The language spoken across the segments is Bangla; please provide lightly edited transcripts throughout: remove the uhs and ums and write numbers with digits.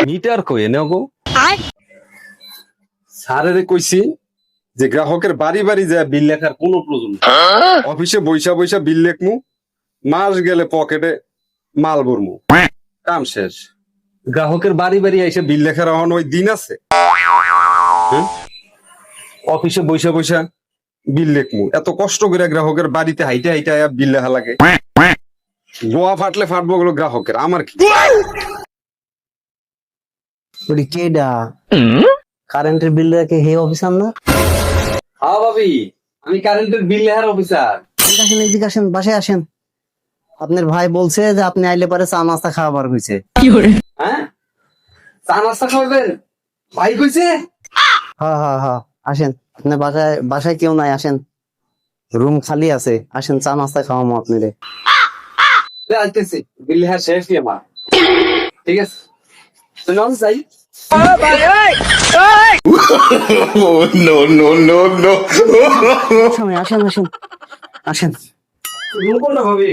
মিটার কই এনে গো স্যারেরে কইছি যে গ্রাহকের বাড়ি বাড়ি যায় বিল লেখার কোনো প্রয়োজন নেই। অফিসে বইসা বইসা বিল লেখমু, মাস গেলে পকেটে মাল ভরমু, কাম শেষ। গ্রাহকের বাড়ি বাড়ি এসে বিল লেখার এখন ওই দিন আছে? হ্যাঁ? অফিসে বইসা বইসা বিল লেখমু, এত কষ্ট করে গ্রাহকের বাড়িতে হাইটে হাইটে বিল লেখা লাগে। গোয়া ফাটলে ফাটবো গুলো গ্রাহকের, আমার কি? ওটি কেডা কারেন্টের বিল রেখে হে অফিসার না? হ্যাঁ ভাবি, আমি কারেন্টের বিল লেখার অফিসার। আসেন এদিকে আসেন, বাসায় আসেন। আপনার ভাই বলছে যে আপনি আইলে পরে চা নাস্তা খাওয়াবার হয়েছে। হ্যাঁ, চা নাস্তা খাওয়াবেন ভাই কইছে? হ্যাঁ হ্যাঁ হ্যাঁ, আসেন। আপনার বাসায় কেউ নাই, আসেন, রুম খালি আছে, আসেন চা নাস্তা খাওয়াবো আপনারে। আসতেছি, বিল লেখা শেষ কি আমার? ঠিক আছে, চলুন যাই। সময় আসেন আসেন আসেন, কোনটা ভাবি?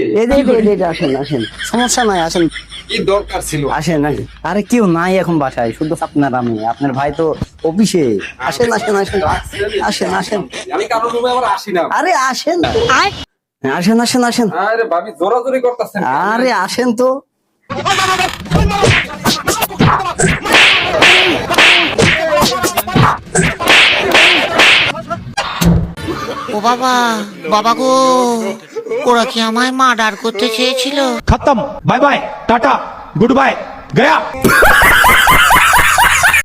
আসেন আসেন, সমস্যা নাই, আসেন কি দরকার ছিল? আসেন আসেন। আরে কেউ নাই এখন বাসায়, শুধু আপনার আমি, আপনার ভাই তো অফিসে। আসেন আসেন আসেন আসেন আসেন। আমি কারোর রুমে আবার আসি না। আরে আসেন, আসেন আসেন আসেন। আরে ভাবি জোরাজোরি করতেছেন। আরে আসেন তো। ও বাবা, বাবা গো, ওরা কি আমায় মার্ডার করতে চেয়েছিল? खत्म bye bye tata goodbye गया